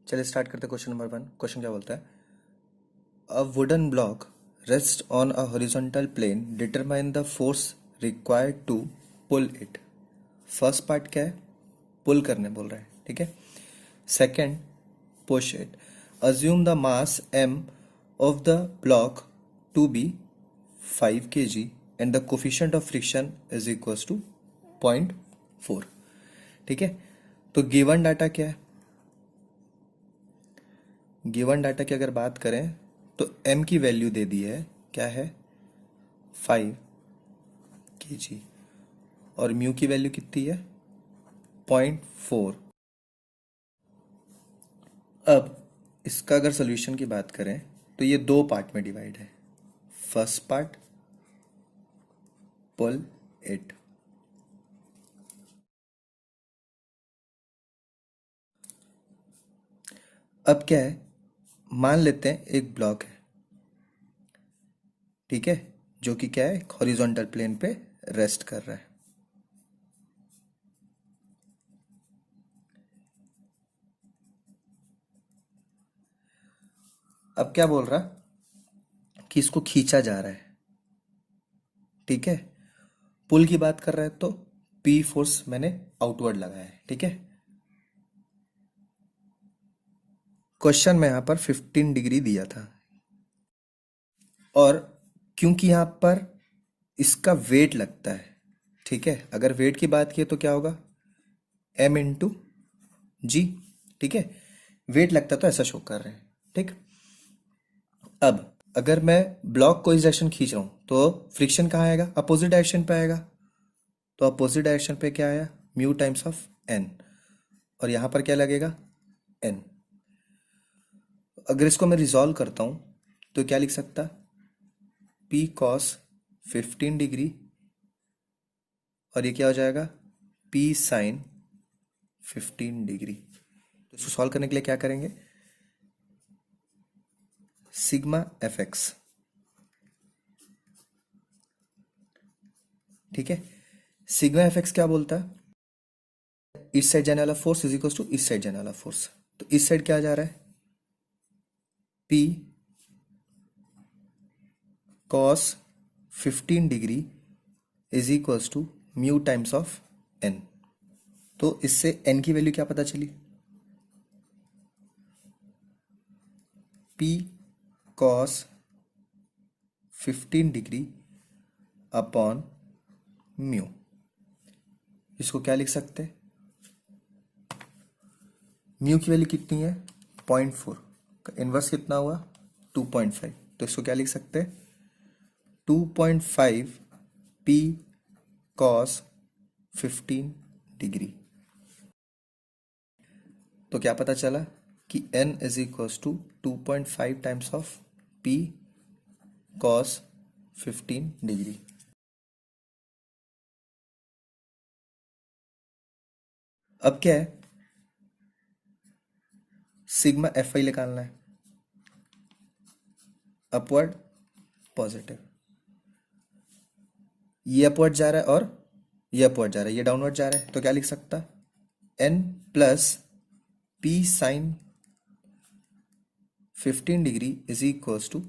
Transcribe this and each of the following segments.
चलिए स्टार्ट करते हैं क्वेश्चन नंबर 1। क्वेश्चन क्या बोलता है? A wooden block rest on a horizontal plane, determine the force required to pull it. First part क्या है? पुल करने बोल रहा है, ठीक है। Second, push it. Assume the mass m of the block to be 5 kg and the coefficient of friction is equals to 0.4। ठीक है, तो गिवन डाटा क्या है? गिवन डाटा की अगर बात करें तो m की वैल्यू दे दी है, क्या है? 5 kg। और म्यू की वैल्यू कितनी है? 0.4। अब इसका अगर सोल्यूशन की बात करें तो ये दो पार्ट में डिवाइड है। First part, pull it. अब क्या है, मान लेते हैं एक ब्लॉक है, ठीक है, जो कि क्या है, हॉरिजॉन्टल प्लेन पे रेस्ट कर रहा है। अब क्या बोल रहा कि इसको खींचा जा रहा है, ठीक है। पुल की बात कर रहा है तो पी फोर्स मैंने आउटवर्ड लगाया है, ठीक है। क्वेश्चन में यहां पर 15 डिग्री दिया था, और क्योंकि यहां पर इसका वेट लगता है, ठीक है। अगर वेट की बात की तो क्या होगा? m इंटू जी, ठीक है। वेट लगता तो ऐसा शो कर रहे हैं, ठीक। अब अगर मैं ब्लॉक को इस डायरेक्शन खींच रहा हूं तो फ्रिक्शन कहाँ आएगा? अपोजिट डायरेक्शन पे आएगा। तो अपोजिट डायरेक्शन पे क्या आया? Mu times of N. और यहां पर क्या लगेगा? एन। अगर इसको मैं रिजॉल्व करता हूं तो क्या लिख सकता? पी कॉस 15 डिग्री, और ये क्या हो जाएगा? P sine 15 degree. तो इसको सॉल्व करने के लिए क्या करेंगे? सिग्मा एफ एक्स, ठीक है। सिग्मा एफ एक्स क्या बोलता है? इस साइड जाने वाला फोर्स इज इक्वल टू इस साइड जाने वाला फोर्स। तो इस साइड क्या जा रहा है? P cos 15 degree is equal to mu times of N. तो इससे एन की वैल्यू क्या पता चली? P cos 15 degree upon mu. इसको क्या लिख सकते हैं? म्यू की वैल्यू कितनी है? 0.4 का इनवर्स कितना हुआ? 2.5। तो इसको क्या लिख सकते हैं? 2.5 पी कॉस 15 डिग्री। तो क्या पता चला कि n is equal to 2.5 times of p cos 15 degree. अब क्या है, सिग्मा एफ आई निकालना है। अपवर्ड पॉजिटिव, ये अपवर्ड जा रहा है और ये अपवर्ड जा रहा है, ये डाउनवर्ड जा रहा है। तो क्या लिख सकता? n plus P sine 15 degree is equal to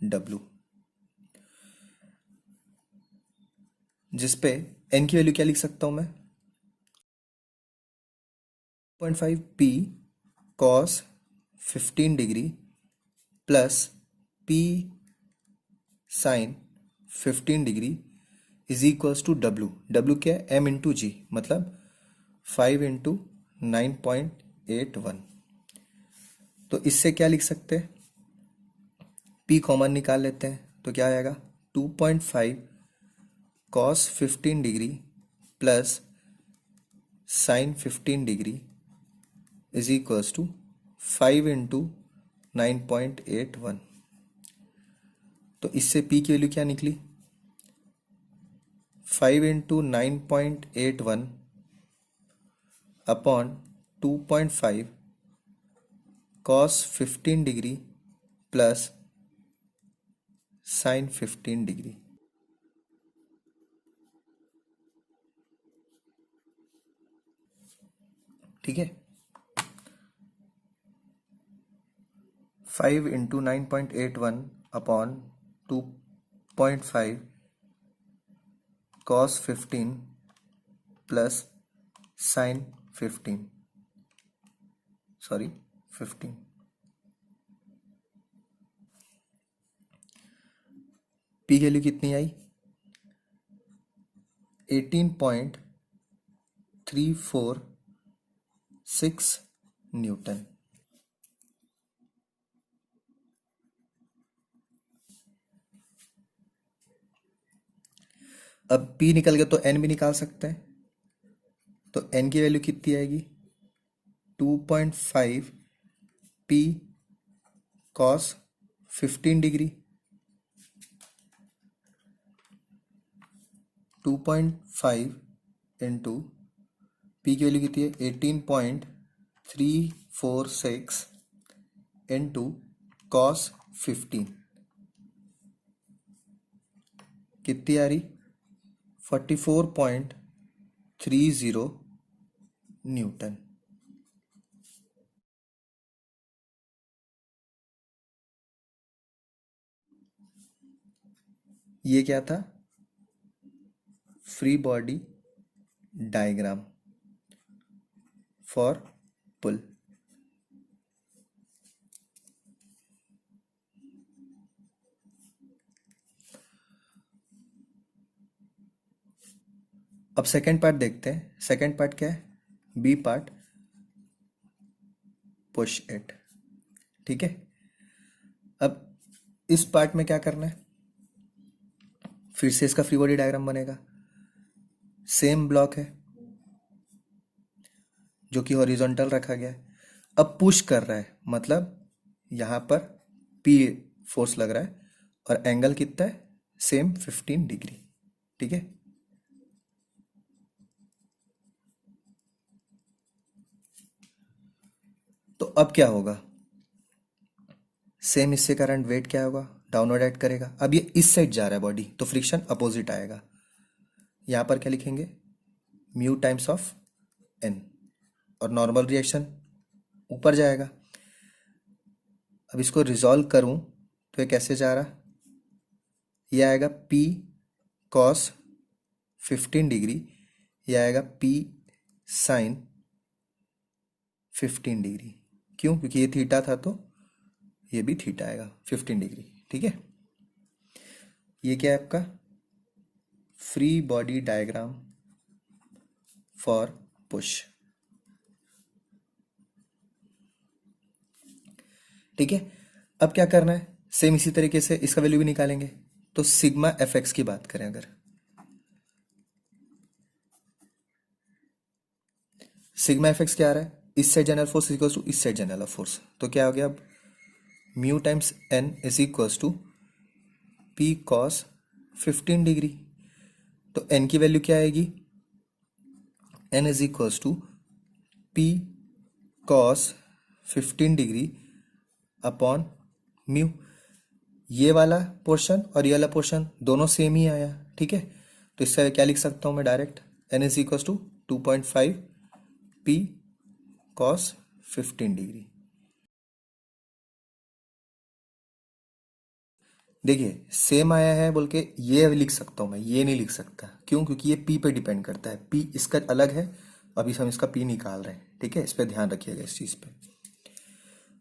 w, जिसपे n की वैल्यू क्या लिख सकता हूं मैं? 0.5 P cos 15 degree plus P sine 15 degree is equals to W. W क्या है? एम इंटू जी, मतलब 5 इंटू 9.81। तो इससे क्या लिख सकते हैं? पी कॉमन निकाल लेते हैं तो क्या आएगा? 2.5 cos 15 degree plus sine 15 degree is equals to 5 into 9.81। तो इससे पी की वैल्यू क्या निकली? 5 into 9.81 upon 2.5 cos 15 degree plus sine 15 degree. ठीक है, 5 × 9.81 upon 2.5 cos 15 plus sin 15, sorry 15। P की वैल्यू कितनी आई? 18.346 न्यूटन। अब P निकल गया तो N भी निकाल सकते हैं। तो N की वैल्यू कितनी आएगी? 2.5 P cos 15 degree, 2.5 into P की वैल्यू कितनी है? 18.346 इंटू cos 15 कितनी आ रही? 44.30 न्यूटन। ये क्या था? Free body diagram for pull. अब सेकंड पार्ट देखते हैं। सेकंड पार्ट क्या है? B part, push it. ठीक है, अब इस पार्ट में क्या करना है? फिर से इसका फ्री बॉडी डायग्राम बनेगा। सेम ब्लॉक है जो कि हॉरिजॉन्टल रखा गया है। अब पुश कर रहा है, मतलब यहां पर पी फोर्स लग रहा है और एंगल कितना है? Same 15 degree. ठीक है, तो अब क्या होगा? सेम इससे करंट वेट क्या होगा? डाउनवर्ड एक्ट करेगा। अब ये इस साइड जा रहा है बॉडी, तो फ्रिक्शन अपोजिट आएगा। यहां पर क्या लिखेंगे? म्यू टाइम्स ऑफ एन, और नॉर्मल रिएक्शन ऊपर जाएगा। अब इसको रिजॉल्व करूं तो ये कैसे जा रहा? ये आएगा P cos 15 डिग्री, ये आएगा P sin 15 डिग्री। क्यों? क्योंकि ये थीटा था तो ये भी थीटा आएगा 15 डिग्री। ठीक है, ये क्या है आपका? Free body diagram for push. ठीक है, अब क्या करना है? सेम इसी तरीके से इसका वैल्यू भी निकालेंगे। तो सिग्मा एफ एक्स की बात करें, अगर सिग्मा एफ एक्स क्या आ रहा है? इस side general force equal to इस साइड जनरल फोर्स, तो क्या हो गया? अब mu times N is equal to P cos 15 degree. तो एन की वैल्यू क्या आएगी? N is equal to P cos 15 degree upon mu. ये वाला पोर्शन और ये वाला पोर्शन दोनों सेम ही आया। ठीक है, तो इससे क्या लिख सकता हूं मैं direct? N is equal to 2.5 P cos 15 degree. देखिए सेम आया है बोल के ये लिख सकता हूं मैं, ये नहीं लिख सकता। क्यों? क्योंकि ये पी पे डिपेंड करता है। पी इसका अलग है, अभी हम इसका पी निकाल रहे हैं। ठीक है, इस पे ध्यान रखिएगा, इस चीज पे।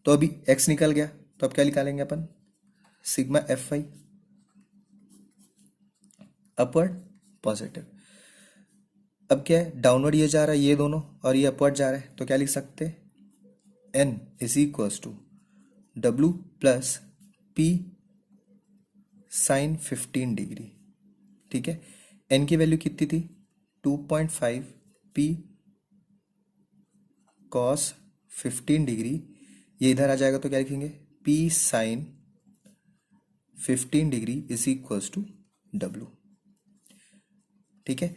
तो अभी एक्स निकल गया, तो अब क्या निकालेंगे अपन? Sigma F I upward positive. अब क्या है? डाउनवर्ड ये जा रहा है ये दोनों, और ये अपवर्ड जा रहा है, तो क्या लिख सकते हैं? N is equal to W plus P sine 15 degree. ठीक है, एन की वैल्यू कितनी थी? 2.5 पी कॉस 15 डिग्री। ये इधर आ जाएगा तो क्या लिखेंगे? P sine 15 degree is equals to W. ठीक है,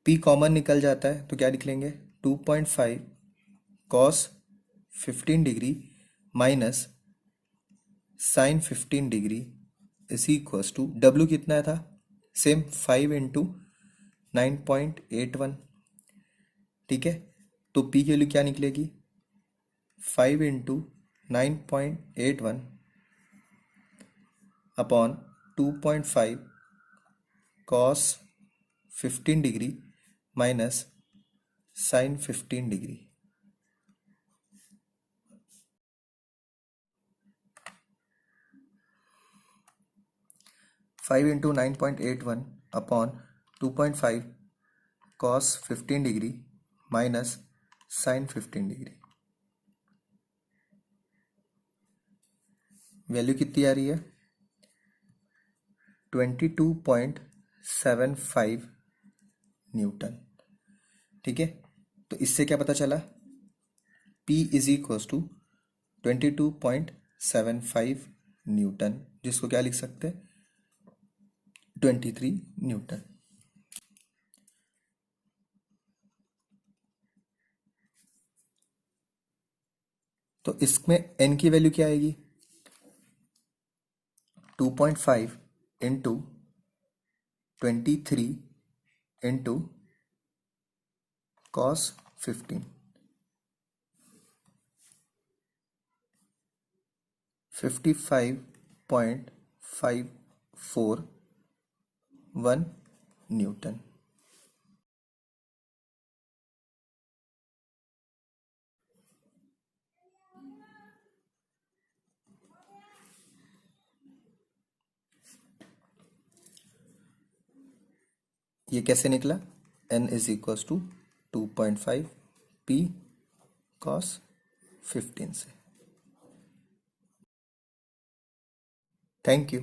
पी कॉमन निकल जाता है तो क्या लिख लेंगे? 2.5 cos 15 degree minus sine 15 degree is equals to W कितना था? Same 5 into 9.81। ठीक है, तो पी की वैल्यू क्या निकलेगी? 5 into 9.81 upon 2.5 cos 15 degree minus sine 15 degree. Five into 9.81 upon 2.5 cos 15 degree minus sine 15 degree. Value कितनी आ रही है? 22.75 न्यूटन। ठीक है, तो इससे क्या पता चला? P is equals to 22.75 newton, जिसको क्या लिख सकते हैं? 23 न्यूटन। तो इसमें n की वैल्यू क्या आएगी? 2.5 इंटू 23 इंटू कॉस 15, 55.541 न्यूटन। ये कैसे निकला? n is equals to 2.5 p cos 15 से। Thank you.